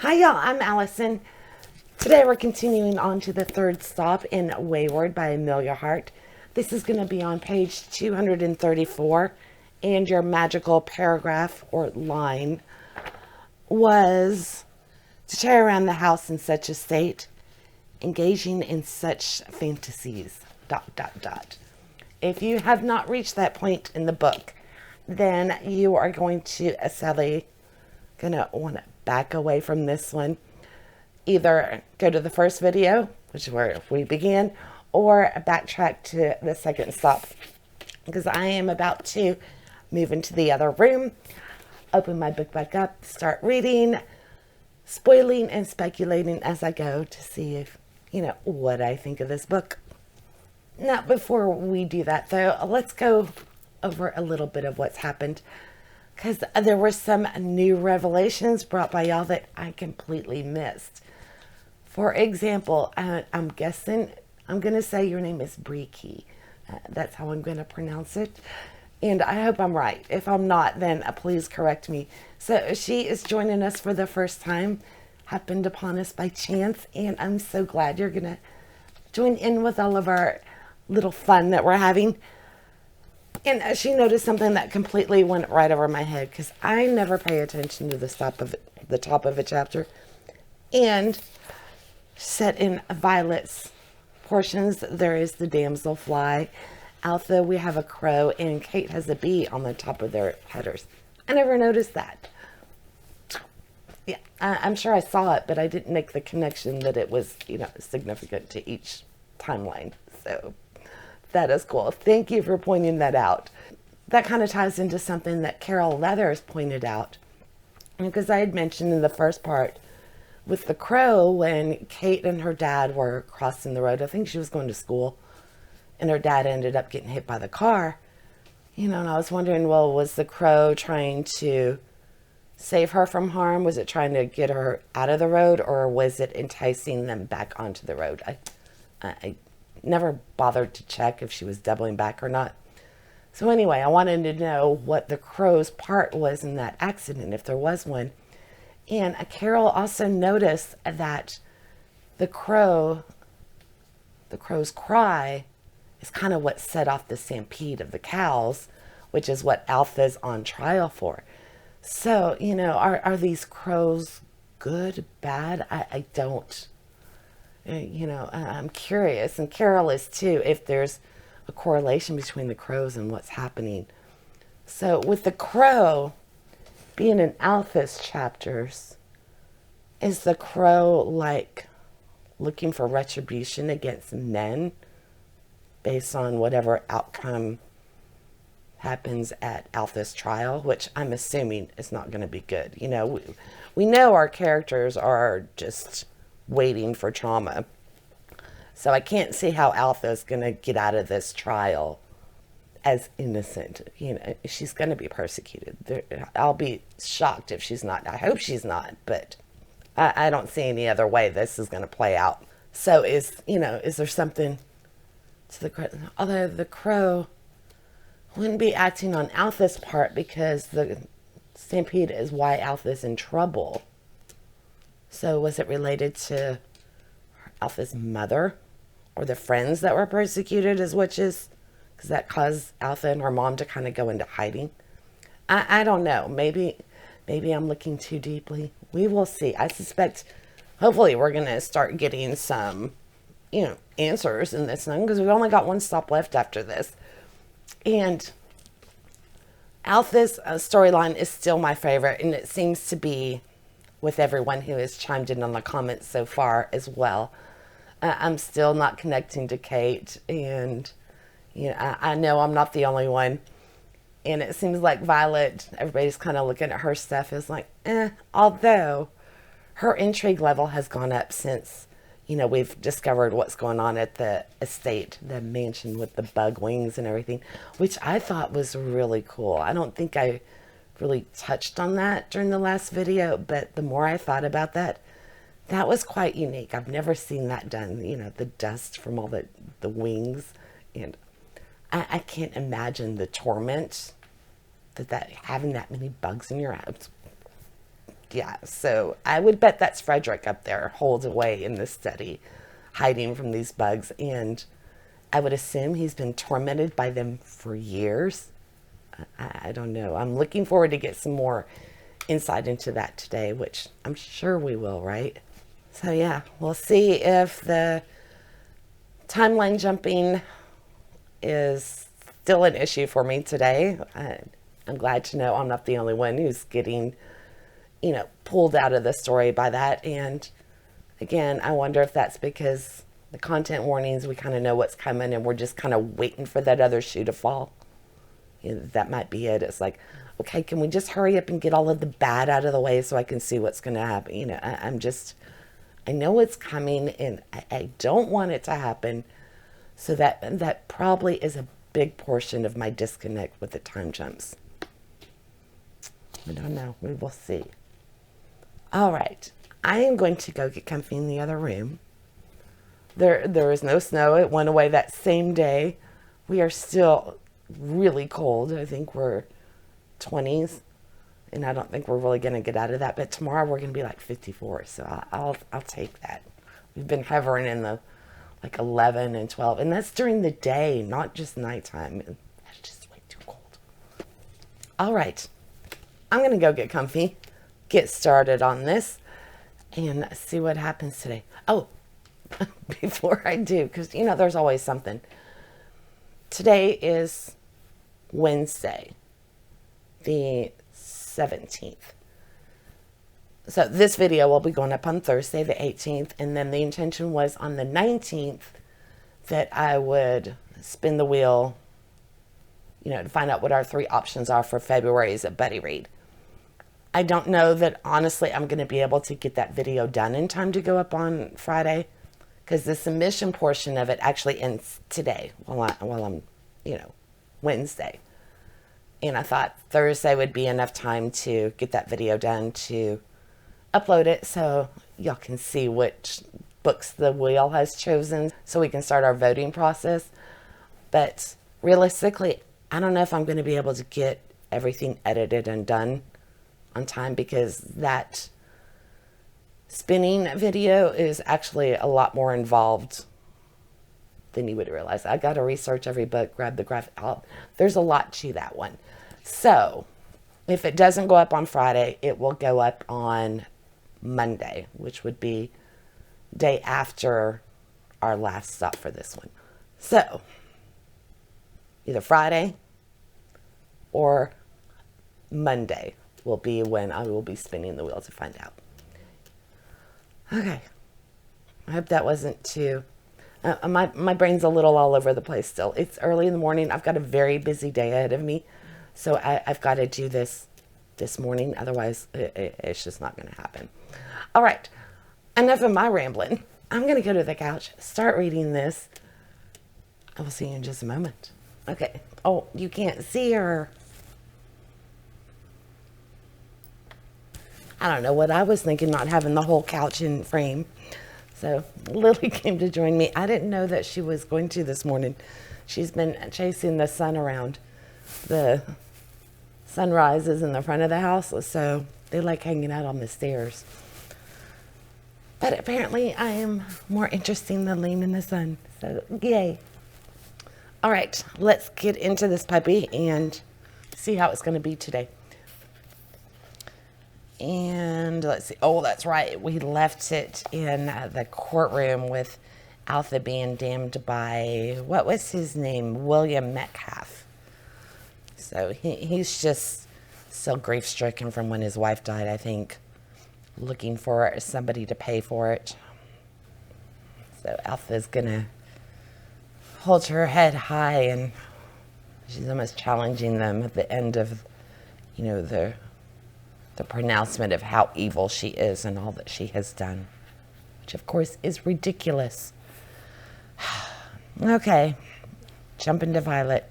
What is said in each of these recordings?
Hi y'all, I'm Allison. Today we're continuing on to the third stop in Weyward by Emilia Hart. This is going to be on page 234, and your magical paragraph or line was to tear around the house in such a state, engaging in such fantasies, ... If you have not reached that point in the book, then you are going to sadly gonna want to back away from this one. Either go to the first video, which is where we began, or backtrack to the second stop, because I am about to move into the other room, open my book back up, start reading, spoiling and speculating as I go to see if, what I think of this book. Now, before we do that, though, let's go over a little bit of what's happened, because there were some new revelations brought by y'all that I completely missed. For example, I'm guessing, I'm going to say your name is Breaky. That's how I'm going to pronounce it. And I hope I'm right. If I'm not, then please correct me. So she is joining us for the first time, happened upon us by chance, and I'm so glad you're going to join in with all of our little fun that we're having. And she noticed something that completely went right over my head, because I never pay attention to the top of a chapter. And set in Violet's portions, there is the damselfly, Altha, we have a crow, and Kate has a bee on the top of their headers. I never noticed that. Yeah, I'm sure I saw it, but I didn't make the connection that it was, significant to each timeline. So that is cool. Thank you for pointing that out. That kind of ties into something that Carol Leathers pointed out. Because I had mentioned in the first part with the crow, when Kate and her dad were crossing the road, I think she was going to school, and her dad ended up getting hit by the car. And I was wondering, well, was the crow trying to save her from harm? Was it trying to get her out of the road, or was it enticing them back onto the road? I never bothered to check if she was doubling back or not. So anyway, I wanted to know what the crow's part was in that accident, if there was one. And Carol also noticed that the crow's cry is kind of what set off the stampede of the cows, which is what Altha's on trial for. So, are these crows good, bad? I don't. I'm curious, and Carol is too, if there's a correlation between the crows and what's happening. So with the crow being in Altha's chapters, is the crow like looking for retribution against men based on whatever outcome happens at Altha's trial, which I'm assuming is not going to be good. We know our characters are just waiting for trauma. So I can't see how Altha's going to get out of this trial as innocent. She's going to be persecuted. I'll be shocked if she's not. I hope she's not, but I don't see any other way this is going to play out. So is there something to the crow? Although the crow wouldn't be acting on Altha's part, because the stampede is why Altha's in trouble. So was it related to Altha's mother or the friends that were persecuted as witches? Because that caused Altha and her mom to kind of go into hiding. I don't know. Maybe I'm looking too deeply. We will see. I suspect, hopefully, we're going to start getting some, answers in this thing, because we've only got one stop left after this. And Altha's storyline is still my favorite, and it seems to be with everyone who has chimed in on the comments so far as well. I'm still not connecting to Kate, and I know I'm not the only one. And it seems like Violet, everybody's kind of looking at her stuff as like, although her intrigue level has gone up since, we've discovered what's going on at the estate, the mansion with the bug wings and everything, which I thought was really cool. I don't think I really touched on that during the last video, but the more I thought about that, that was quite unique. I've never seen that done, the dust from all the wings. And I can't imagine the torment that having that many bugs in your house. Yeah, so I would bet that's Frederick up there, holed away in the study, hiding from these bugs. And I would assume he's been tormented by them for years. I don't know. I'm looking forward to get some more insight into that today, which I'm sure we will, right? So yeah, we'll see if the timeline jumping is still an issue for me today. I'm glad to know I'm not the only one who's getting, pulled out of the story by that. And again, I wonder if that's because the content warnings, we kind of know what's coming and we're just kind of waiting for that other shoe to fall. That might be it. It's like, okay, can we just hurry up and get all of the bad out of the way so I can see what's going to happen? I know it's coming and I don't want it to happen. So that probably is a big portion of my disconnect with the time jumps. I don't know. We will see. All right. I am going to go get comfy in the other room. There is no snow. It went away that same day. We are still really cold. I think we're 20s. And I don't think we're really going to get out of that. But tomorrow we're going to be like 54. So I'll take that. We've been hovering in the like 11 and 12. And that's during the day, not just nighttime. That's just way too cold. All right. I'm going to go get comfy, get started on this, and see what happens today. Oh, before I do, because, there's always something. Today is Wednesday, the 17th. So this video will be going up on Thursday, the 18th, and then the intention was on the 19th that I would spin the wheel, to find out what our 3 options are for February's Buddy Read. I don't know that, honestly, I'm going to be able to get that video done in time to go up on Friday, because the submission portion of it actually ends today while I'm, Wednesday. And I thought Thursday would be enough time to get that video done to upload it so y'all can see which books the wheel has chosen so we can start our voting process. But realistically, I don't know if I'm going to be able to get everything edited and done on time, because that spinning video is actually a lot more involved than you would realize. I got to research every book, grab the graphic. There's a lot to that one. So if it doesn't go up on Friday, it will go up on Monday, which would be day after our last stop for this one. So either Friday or Monday will be when I will be spinning the wheel to find out. Okay. I hope that wasn't too... my brain's a little all over the place still. It's early in the morning. I've got a very busy day ahead of me. So I've got to do this morning. Otherwise, it's just not going to happen. All right. Enough of my rambling. I'm going to go to the couch, start reading this. I will see you in just a moment. Okay. Oh, you can't see her. I don't know what I was thinking, not having the whole couch in frame. So Lily came to join me. I didn't know that she was going to this morning. She's been chasing the sun around. The sunrise is in the front of the house, so they like hanging out on the stairs. But apparently I am more interesting than laying in the sun. So yay. All right, let's get into this puppy and see how it's going to be today. And let's see. Oh, that's right. We left it in the courtroom with Altha being damned by, what was his name? William Metcalf. So he's just so grief-stricken from when his wife died, I think, looking for somebody to pay for it. So Altha's going to hold her head high, and she's almost challenging them at the end of, the pronouncement of how evil she is and all that she has done, which of course is ridiculous. Okay, jump into Violet.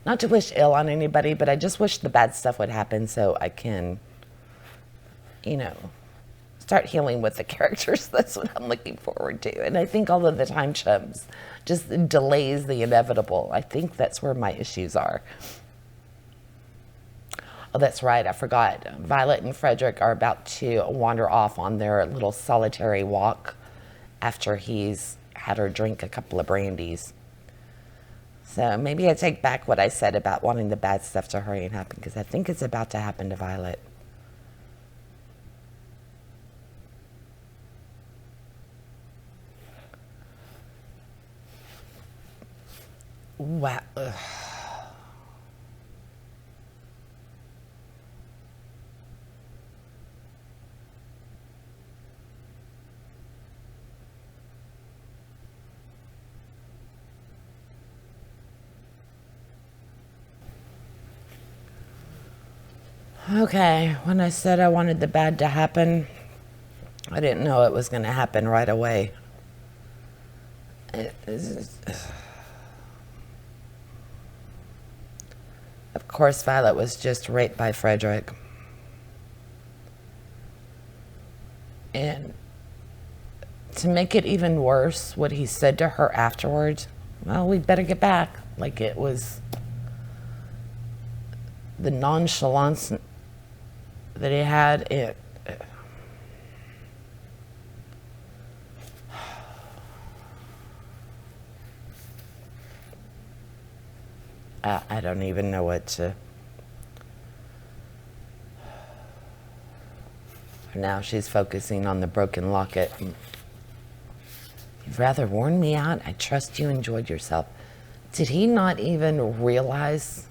Not to wish ill on anybody, but I just wish the bad stuff would happen so I can, start healing with the characters. That's what I'm looking forward to. And I think all of the time jumps just delays the inevitable. I think that's where my issues are. Oh, that's right. I forgot. Violet and Frederick are about to wander off on their little solitary walk after he's had her drink a couple of brandies. So maybe I take back what I said about wanting the bad stuff to hurry and happen, because I think it's about to happen to Violet. Wow. Ugh. Okay, when I said I wanted the bad to happen, I didn't know it was going to happen right away. Of course, Violet was just raped by Frederick. And to make it even worse, what he said to her afterwards, well, we'd better get back. Like it was the nonchalance that he had. I don't even know what to. Now she's focusing on the broken locket. You've rather worn me out. I trust you enjoyed yourself. Did he not even realize?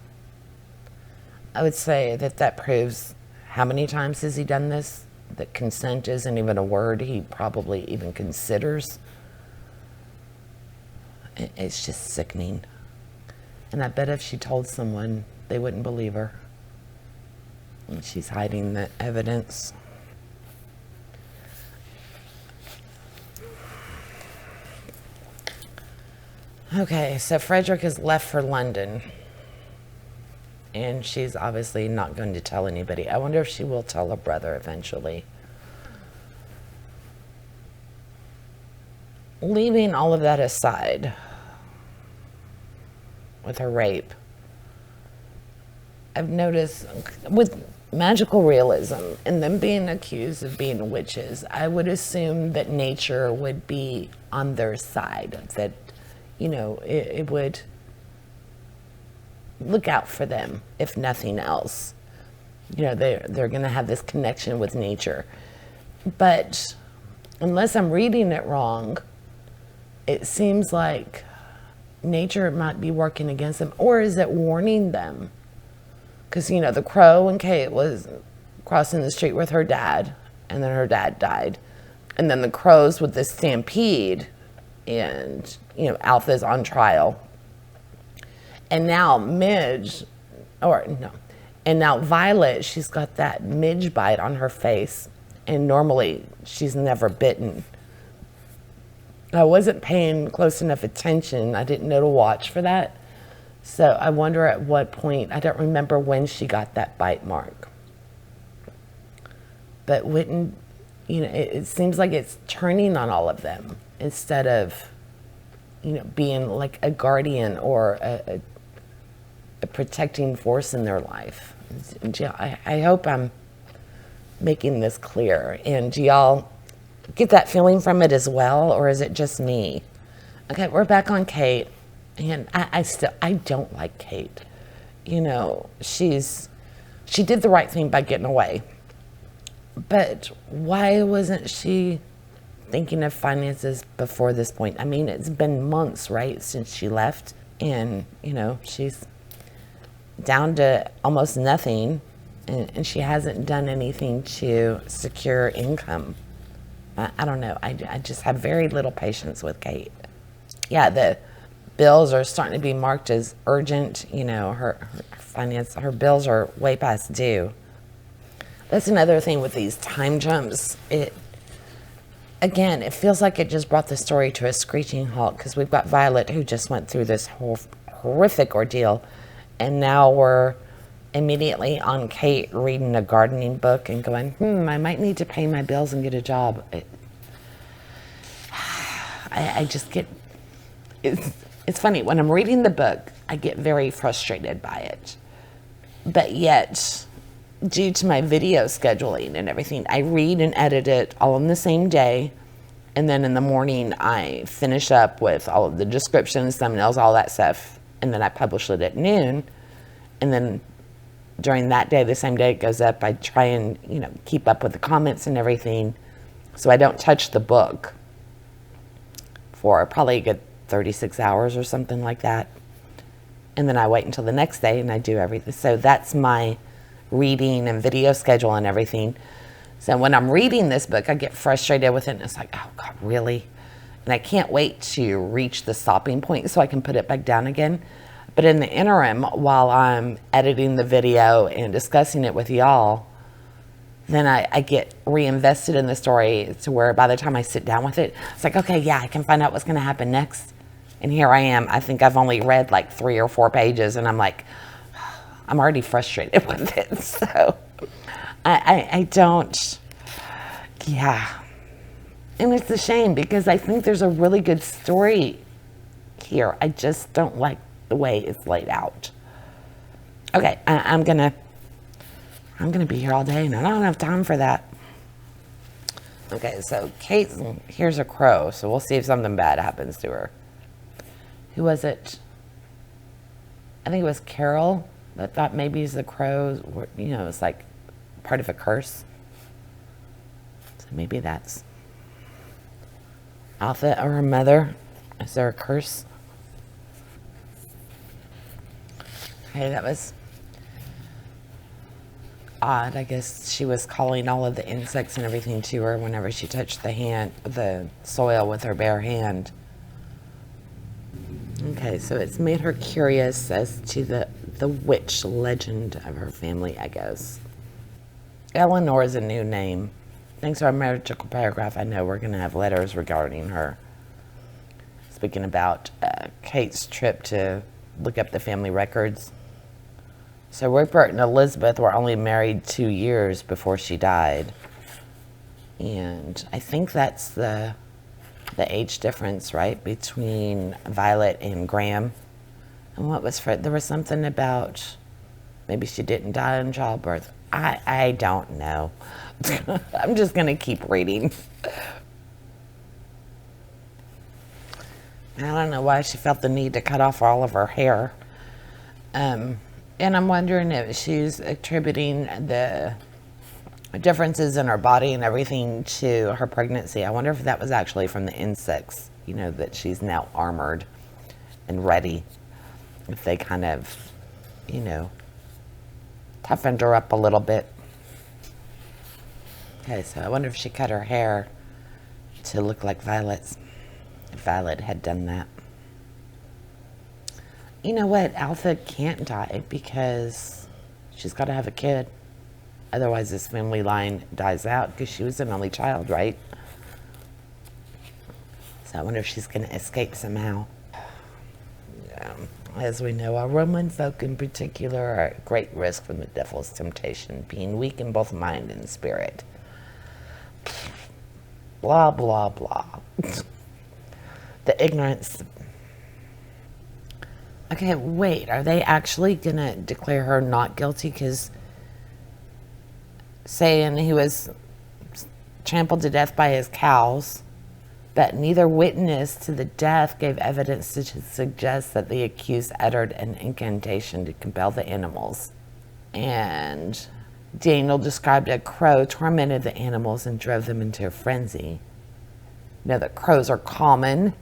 I would say that proves how many times has he done this? That consent isn't even a word he probably even considers. It's just sickening. And I bet if she told someone, they wouldn't believe her. And she's hiding the evidence. Okay, so Frederick has left for London. And she's obviously not going to tell anybody. I wonder if she will tell her brother eventually. Leaving all of that aside, with her rape, I've noticed with magical realism and them being accused of being witches, I would assume that nature would be on their side, that, you know, it would look out for them, if nothing else. You know, they're going to have this connection with nature. But unless I'm reading it wrong, it seems like nature might be working against them, or is it warning them? Because, you know, the crow and Kate was crossing the street with her dad, and then her dad died. And then the crows with the stampede, and, you know, Altha's on trial. And now and now Violet, she's got that midge bite on her face, and normally she's never bitten. I wasn't paying close enough attention. I didn't know to watch for that. So I wonder at what point, I don't remember when she got that bite mark. But wouldn't, you know, it seems like it's turning on all of them instead of, you know, being like a guardian or a protecting force in their life. I hope I'm making this clear. And do y'all get that feeling from it as well, or is it just me? Okay, we're back on Kate, and I don't like Kate. You know, she did the right thing by getting away, but why wasn't she thinking of finances before this point? I mean, it's been months, right, since she left, and, you know, she's down to almost nothing, and she hasn't done anything to secure income. I don't know. I just have very little patience with Kate. Yeah, the bills are starting to be marked as urgent. You know, her bills are way past due. That's another thing with these time jumps. It feels like it just brought the story to a screeching halt, because we've got Violet, who just went through this whole horrific ordeal, and now we're immediately on Kate reading a gardening book and going, I might need to pay my bills and get a job. I just get, it's funny, when I'm reading the book, I get very frustrated by it. But yet, due to my video scheduling and everything, I read and edit it all on the same day. And then in the morning, I finish up with all of the descriptions, thumbnails, all that stuff. And then I publish it at noon. And then during that day, the same day it goes up, I try and, keep up with the comments and everything. So I don't touch the book for probably a good 36 hours or something like that. And then I wait until the next day and I do everything. So that's my reading and video schedule and everything. So when I'm reading this book, I get frustrated with it. And it's like, oh God, really? And I can't wait to reach the stopping point so I can put it back down again. But in the interim, while I'm editing the video and discussing it with y'all, then I get reinvested in the story to where by the time I sit down with it, it's like, okay, yeah, I can find out what's going to happen next. And here I am. I think I've only read like 3 or 4 pages, and I'm like, I'm already frustrated with it. So I don't, yeah. And it's a shame because I think there's a really good story here. I just don't like the way it's laid out. Okay, I'm gonna be here all day and I don't have time for that. Okay, so Kate here's a crow, so we'll see if something bad happens to her. Who was it? I think it was Carol that thought maybe the crows were, it's like part of a curse. So maybe that's Altha or her mother. Is there a curse? Okay, that was odd. I guess she was calling all of the insects and everything to her whenever she touched the soil with her bare hand. Okay, so it's made her curious as to the witch legend of her family, I guess. Eleanor is a new name. Thanks to our magical paragraph, I know we're going to have letters regarding her. Speaking about Kate's trip to look up the family records. So Rupert and Elizabeth were only married 2 years before she died. And I think that's the age difference, right, between Violet and Graham. And what was there was something about maybe she didn't die in childbirth. I don't know. I'm just going to keep reading. I don't know why she felt the need to cut off all of her hair. And I'm wondering if she's attributing the differences in her body and everything to her pregnancy. I wonder if that was actually from the insects, that she's now armored and ready. If they kind of, toughened her up a little bit. Okay, so I wonder if she cut her hair to look like Violet's. If Violet had done that. You know what? Altha can't die because she's got to have a kid. Otherwise, this family line dies out because she was an only child, right? So I wonder if she's going to escape somehow. Yeah. As we know, our Roman folk in particular are at great risk from the devil's temptation, being weak in both mind and spirit. Blah, blah, blah. The ignorance. Okay, wait, are they actually going to declare her not guilty? Because saying he was trampled to death by his cows, but neither witness to the death gave evidence to suggest that the accused uttered an incantation to compel the animals. And Daniel described a crow tormented the animals and drove them into a frenzy. That crows are common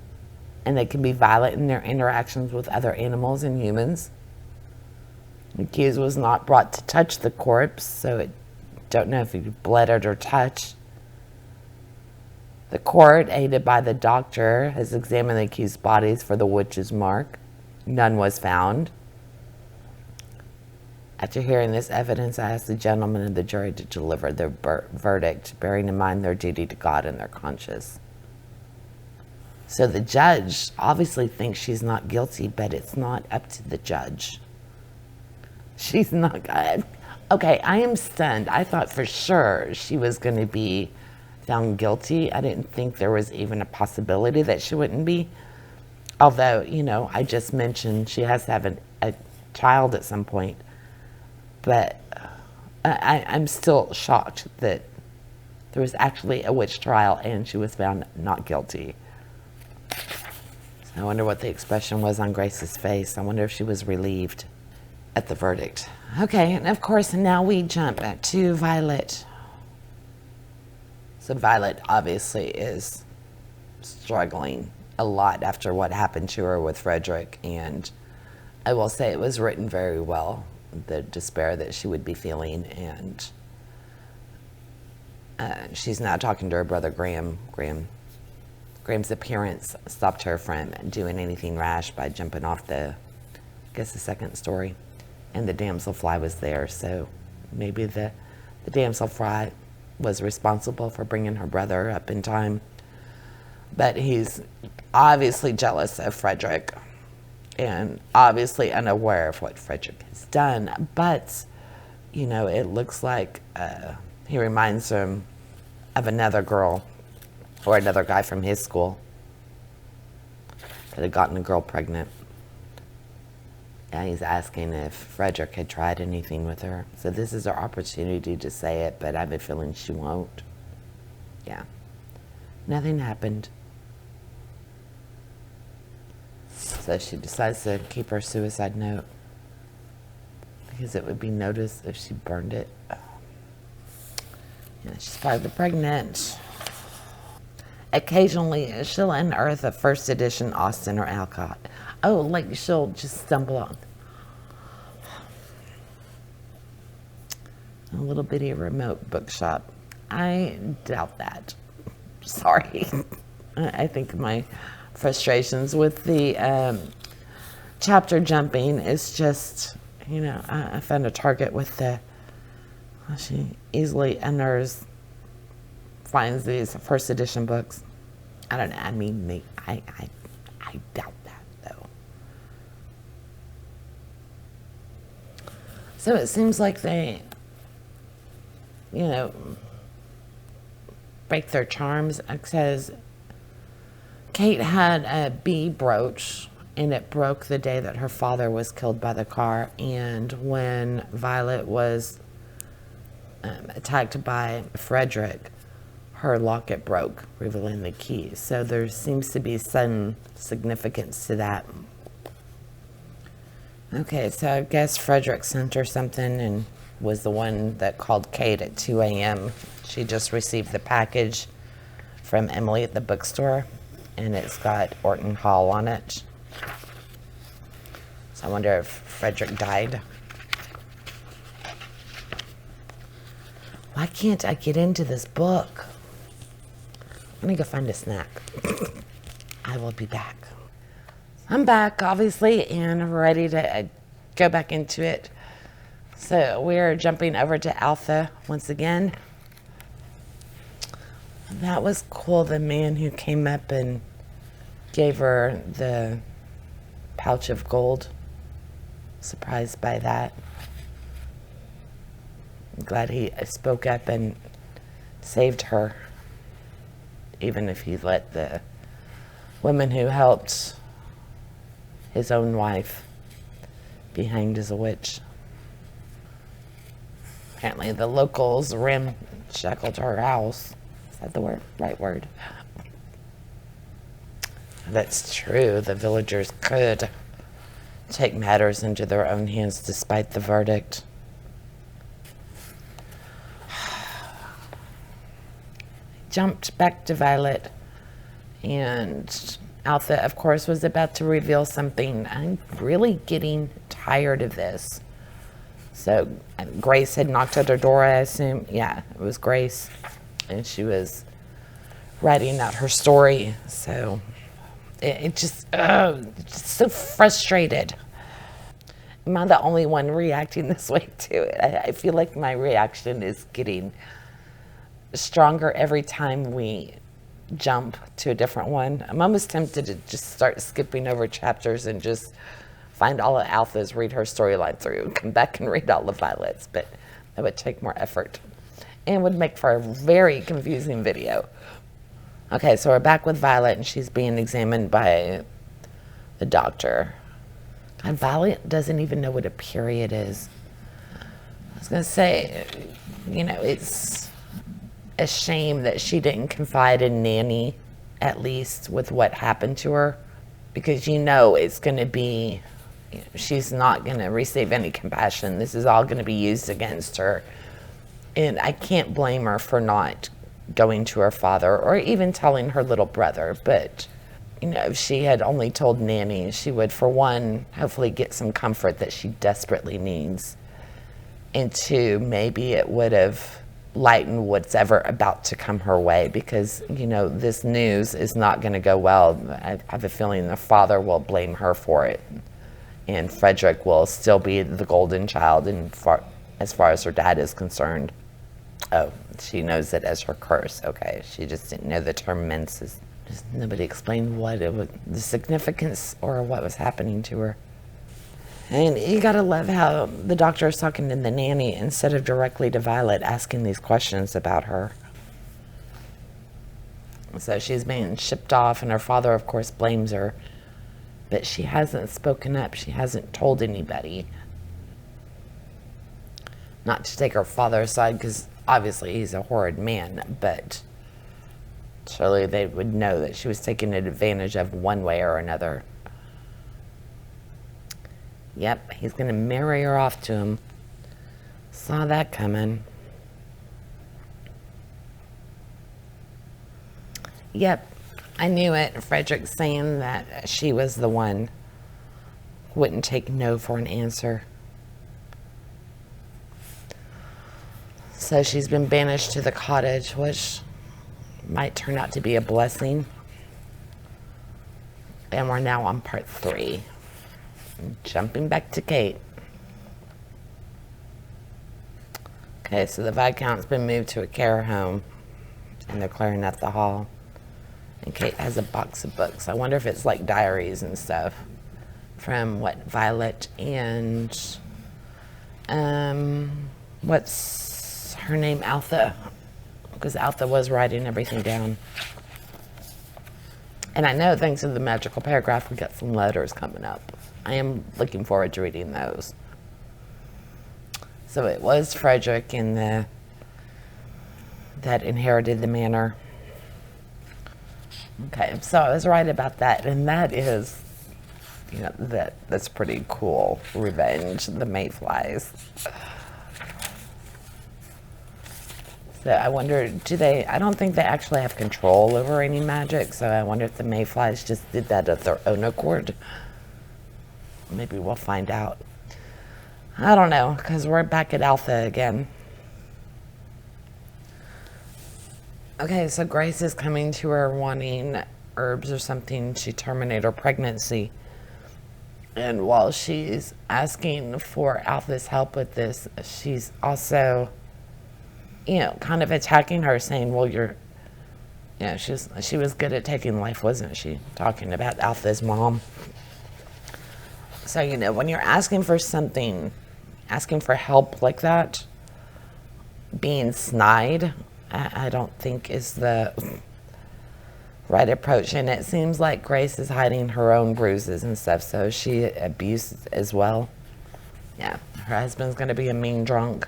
and they can be violent in their interactions with other animals and humans. The accused was not brought to touch the corpse, so I don't know if he bled it or touched. The court, aided by the doctor, has examined the accused's bodies for the witch's mark. None was found. After hearing this evidence, I asked the gentlemen of the jury to deliver their verdict, bearing in mind their duty to God and their conscience. So the judge obviously thinks she's not guilty, but it's not up to the judge. She's not good. Okay, I am stunned. I thought for sure she was going to be found guilty. I didn't think there was even a possibility that she wouldn't be. Although, I just mentioned she has to have a child at some point. But I'm still shocked that there was actually a witch trial and she was found not guilty. I wonder what the expression was on Grace's face. I wonder if she was relieved at the verdict. Okay, and of course, now we jump to Violet. So Violet obviously is struggling a lot after what happened to her with Frederick, and I will say it was written very well, the despair that she would be feeling, and she's now talking to her brother Graham. Graham's appearance stopped her from doing anything rash by jumping off the second story. And the damselfly was there, so maybe the damselfly was responsible for bringing her brother up in time. But he's obviously jealous of Frederick and obviously unaware of what Frederick has done. But, you know, it looks like he reminds him of another girl or another guy from his school that had gotten a girl pregnant. And he's asking if Frederick had tried anything with her. So this is her opportunity to say it, but I have a feeling she won't. Yeah. Nothing happened. So she decides to keep her suicide note because it would be noticed if she burned it. Yeah, she's probably pregnant. Occasionally, she'll unearth a first edition Austen or Alcott. Oh, like she'll just stumble on a little bitty remote bookshop. I doubt that. Sorry. I think my frustrations with the chapter jumping is just, you know, I found a target with the, she easily unearths, finds these first edition books. I don't know. I mean, I doubt that, though. So it seems like they, you know, break their charms. It says Kate had a bee brooch, and it broke the day that her father was killed by the car. And when Violet was attacked by Frederick, her locket broke, revealing the key. So there seems to be some significance to that. Okay, so I guess Frederick sent her something and was the one that called Kate at 2 a.m. She just received the package from Emily at the bookstore, and it's got Orton Hall on it. So I wonder if Frederick died. Why can't I get into this book? Let me go find a snack. I will be back. I'm back, obviously, and ready to go back into it. So we're jumping over to Altha once again. That was cool. The man who came up and gave her the pouch of gold. Surprised by that. I'm glad he spoke up and saved her, even if he let the woman who helped his own wife be hanged as a witch. Apparently the locals ramshackled her house. Is that the right word? That's true. The villagers could take matters into their own hands despite the verdict. Jumped back to Violet, and Altha, of course, was about to reveal something. I'm really getting tired of this. So Grace had knocked at her door, I assume. Yeah, it was Grace, and she was writing out her story. So it just so frustrated. Am I the only one reacting this way to it? I feel like my reaction is getting stronger every time we jump to a different one. I'm almost tempted to just start skipping over chapters and just find all of Altha's, read her storyline through, come back and read all of Violet's, but that would take more effort and would make for a very confusing video. Okay, so we're back with Violet, and she's being examined by the doctor. And Violet doesn't even know what a period is. was going to say, it's a shame that she didn't confide in Nanny, at least with what happened to her, because it's going to be, she's not going to receive any compassion. This is all going to be used against her. And I can't blame her for not going to her father or even telling her little brother. But, if she had only told Nanny, she would, for one, hopefully get some comfort that she desperately needs. And two, maybe it would have lightened what's ever about to come her way, because, this news is not going to go well. I have a feeling the father will blame her for it. And Frederick will still be the golden child as far as her dad is concerned. Oh, she knows it as her curse. Okay, she just didn't know the term menses. Just nobody explained what it was, the significance or what was happening to her. And you gotta love how the doctor is talking to the nanny instead of directly to Violet, asking these questions about her. So she's being shipped off, and her father, of course, blames her. But she hasn't spoken up. She hasn't told anybody. Not to take her father's side, because obviously he's a horrid man, but surely they would know that she was taken advantage of one way or another. Yep, he's going to marry her off to him. Saw that coming. Yep, I knew it. Frederick's saying that she was the one who wouldn't take no for an answer. So she's been banished to the cottage, which might turn out to be a blessing. And we're now on part 3. Jumping back to Kate. Okay, so the Viscount's been moved to a care home, and they're clearing out the hall. And Kate has a box of books. I wonder if it's like diaries and stuff from Violet and what's her name, Altha, because Altha was writing everything down. And I know thanks to the magical paragraph, we got some letters coming up. I am looking forward to reading those. So it was Frederick that inherited the manor. Okay, so I was right about that, and that is, that's pretty cool. Revenge, the Mayflies. So I wonder, I don't think they actually have control over any magic, so I wonder if the Mayflies just did that of their own accord. Maybe we'll find out. I don't know, because we're back at Altha again. Okay, so Grace is coming to her wanting herbs or something to terminate her pregnancy. And while she's asking for Altha's help with this, she's also, kind of attacking her, saying, well, she was good at taking life, wasn't she? Talking about Altha's mom. So, when you're asking for something, asking for help like that, being snide, I don't think is the right approach. And it seems like Grace is hiding her own bruises and stuff, so she abused as well. Yeah, her husband's going to be a mean drunk.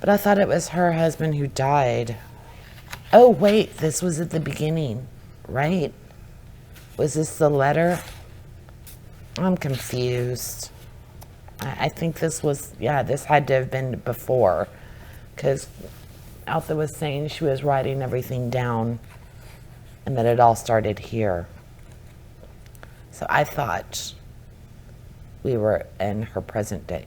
But I thought it was her husband who died. Oh, wait, this was at the beginning, right? Was this the letter? I'm confused. I think this was, this had to have been before, because Altha was saying she was writing everything down and that it all started here. So I thought we were in her present day.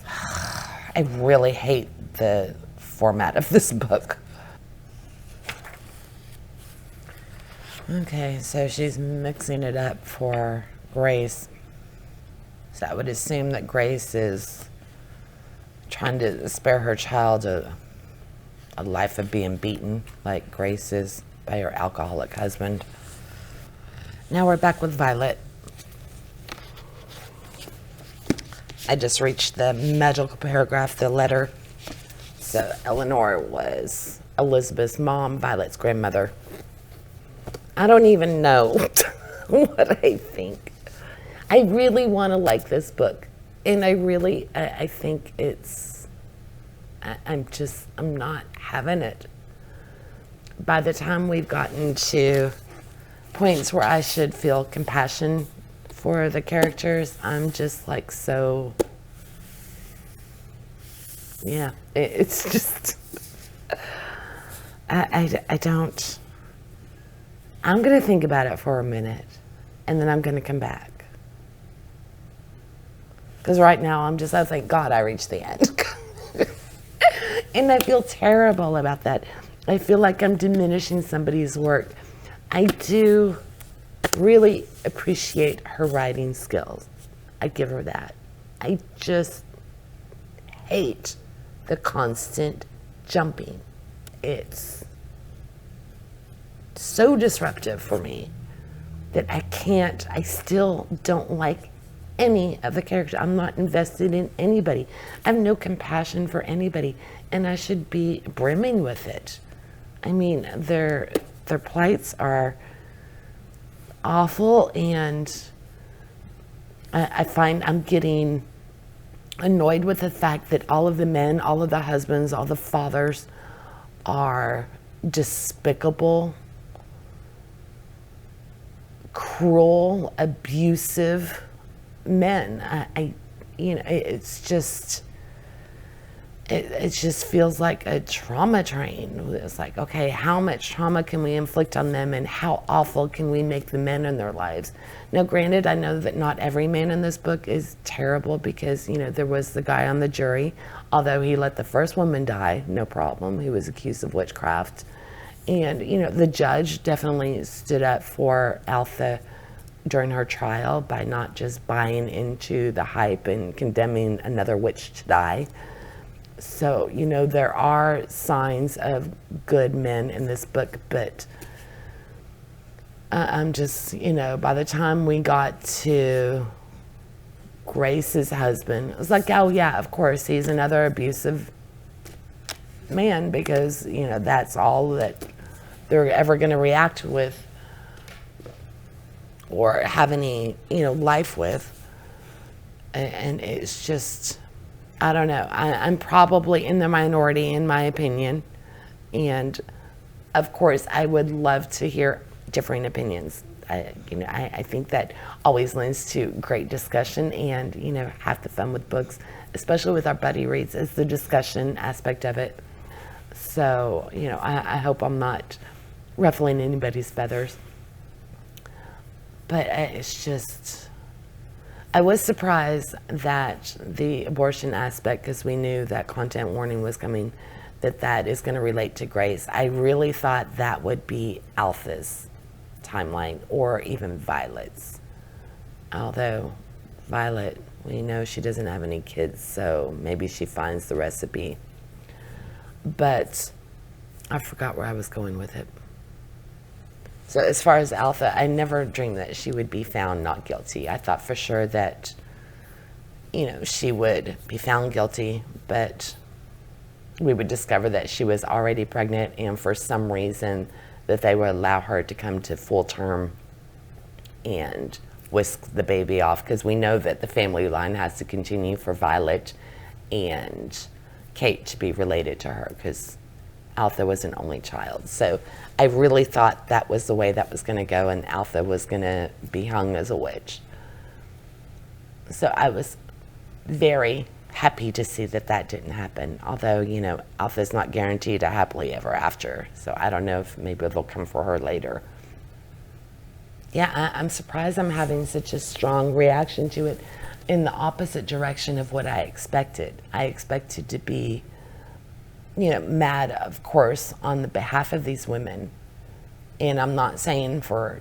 I really hate the format of this book. Okay, so she's mixing it up for Grace. So I would assume that Grace is trying to spare her child a life of being beaten like Grace is by her alcoholic husband. Now we're back with Violet. I just reached the magical paragraph, the letter. So Eleanor was Elizabeth's mom, Violet's grandmother. I don't even know what I think. I really want to like this book. And I think it's I'm not having it. By the time we've gotten to points where I should feel compassion for the characters, I'm just like, so, yeah, it's just, I don't, I'm going to think about it for a minute, and then I'm going to come back. Because right now I thank God I reached the end. And I feel terrible about that. I feel like I'm diminishing somebody's work. I do really appreciate her writing skills. I give her that. I just hate the constant jumping. It's so disruptive for me that I still don't like any of the characters. I'm not invested in anybody. I have no compassion for anybody, and I should be brimming with it. I mean, their plights are awful, and I find I'm getting annoyed with the fact that all of the men, all of the husbands, all the fathers are despicable, cruel, abusive men. It just feels like a trauma train. It's like, okay, how much trauma can we inflict on them, and how awful can we make the men in their lives? Now, granted, I know that not every man in this book is terrible, because, there was the guy on the jury, although he let the first woman die, no problem. He was accused of witchcraft. And, the judge definitely stood up for Altha during her trial by not just buying into the hype and condemning another witch to die. So, there are signs of good men in this book, but I'm just, by the time we got to Grace's husband, it was like, oh yeah, of course, he's another abusive man, because, that's all that they're ever going to react with or have any, life with. And it's just, I don't know. I'm probably in the minority, in my opinion. And of course, I would love to hear differing opinions. I think that always lends to great discussion, and, half the fun with books, especially with our buddy reads, is the discussion aspect of it. So, I hope I'm not ruffling anybody's feathers. But it's just, I was surprised that the abortion aspect, because we knew that content warning was coming, that is going to relate to Grace. I really thought that would be Altha's timeline, or even Violet's. Although Violet, we know she doesn't have any kids, so maybe she finds the recipe. But I forgot where I was going with it. So as far as Altha, I never dreamed that she would be found not guilty. I thought for sure that, she would be found guilty, but we would discover that she was already pregnant, and for some reason that they would allow her to come to full term and whisk the baby off, because we know that the family line has to continue for Violet and Kate to be related to her, because Altha was an only child. So I really thought that was the way that was going to go, and Altha was going to be hung as a witch. So I was very happy to see that didn't happen. Although, Altha's not guaranteed a happily ever after. So I don't know if maybe they'll come for her later. Yeah, I'm surprised I'm having such a strong reaction to it, in the opposite direction of what I expected. I expected to be, mad, of course, on the behalf of these women. And I'm not saying for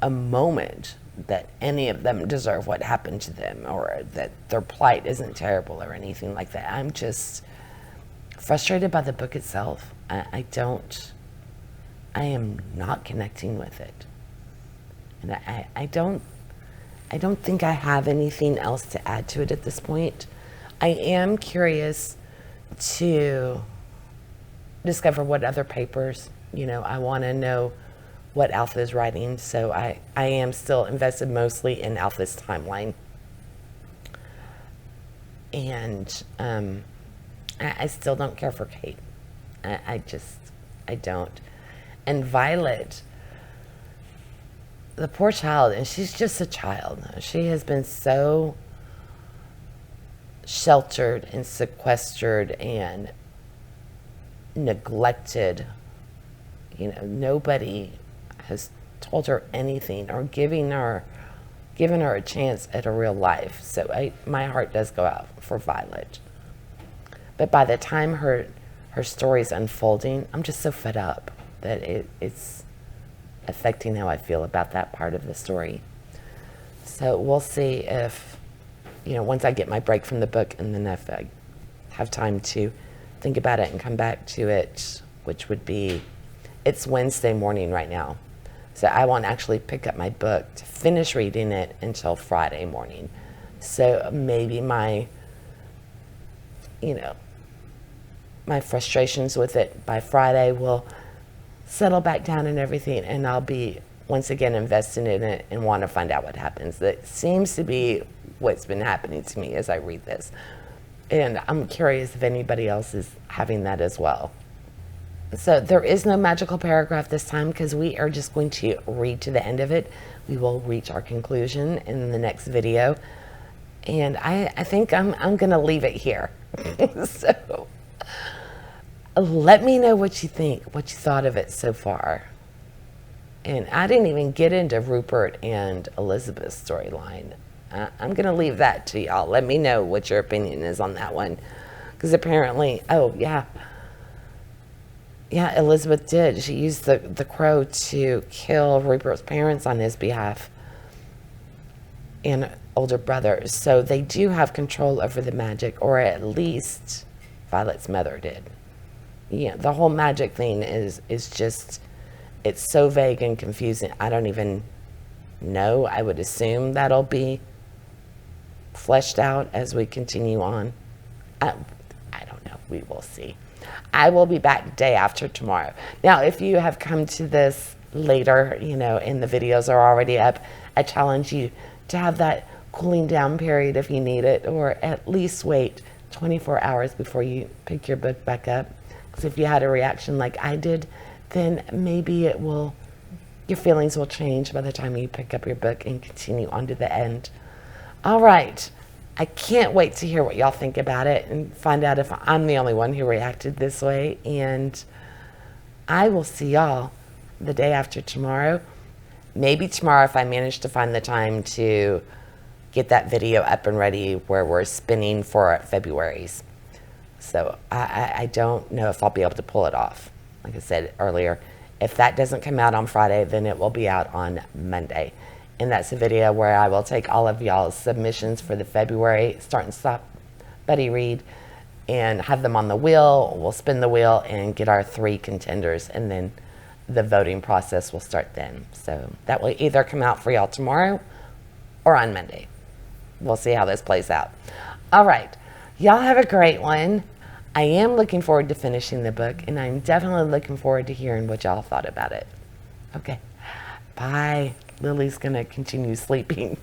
a moment that any of them deserve what happened to them, or that their plight isn't terrible or anything like that. I'm just frustrated by the book itself. I am not connecting with it. And I don't think I have anything else to add to it at this point. I am curious to discover what other papers, I want to know what Altha is writing. So I am still invested mostly in Altha's timeline. And I still don't care for Kate. I don't. And Violet, the poor child, and she's just a child. She has been so sheltered and sequestered and neglected. Nobody has told her anything or given her a chance at a real life. So my heart does go out for Violet. But by the time her story's unfolding, I'm just so fed up that it's affecting how I feel about that part of the story. So we'll see if, once I get my break from the book, and then if I have time to think about it and come back to it, which would be, it's Wednesday morning right now. So I won't actually pick up my book to finish reading it until Friday morning. So maybe my frustrations with it by Friday will settle back down and everything, and I'll be once again invested in it and want to find out what happens. That seems to be what's been happening to me as I read this. And I'm curious if anybody else is having that as well. So there is no magical paragraph this time because we are just going to read to the end of it. We will reach our conclusion in the next video. And I think I'm going to leave it here. So let me know what you think, what you thought of it so far. And I didn't even get into Rupert and Elizabeth's storyline. I'm going to leave that to y'all. Let me know what your opinion is on that one. Because apparently, Elizabeth did. She used the crow to kill Rupert's parents on his behalf and older brother. So they do have control over the magic, or at least Violet's mother did. Yeah, the whole magic thing is just, it's so vague and confusing. I don't even know. I would assume that'll be fleshed out as we continue on. I don't know. We will see. I will be back day after tomorrow. Now, if you have come to this later, and the videos are already up, I challenge you to have that cooling down period if you need it, or at least wait 24 hours before you pick your book back up. Because if you had a reaction like I did, then maybe your feelings will change by the time you pick up your book and continue on to the end. All right. I can't wait to hear what y'all think about it and find out if I'm the only one who reacted this way. And I will see y'all the day after tomorrow. Maybe tomorrow if I manage to find the time to get that video up and ready where we're spinning for February's. So I don't know if I'll be able to pull it off. Like I said earlier, if that doesn't come out on Friday, then it will be out on Monday. And that's a video where I will take all of y'all's submissions for the February Start and Stop Buddy Read and have them on the wheel. We'll spin the wheel and get our 3 contenders, and then the voting process will start then. So that will either come out for y'all tomorrow or on Monday. We'll see how this plays out. All right. Y'all have a great one. I am looking forward to finishing the book, and I'm definitely looking forward to hearing what y'all thought about it. Okay. Bye. Lily's going to continue sleeping.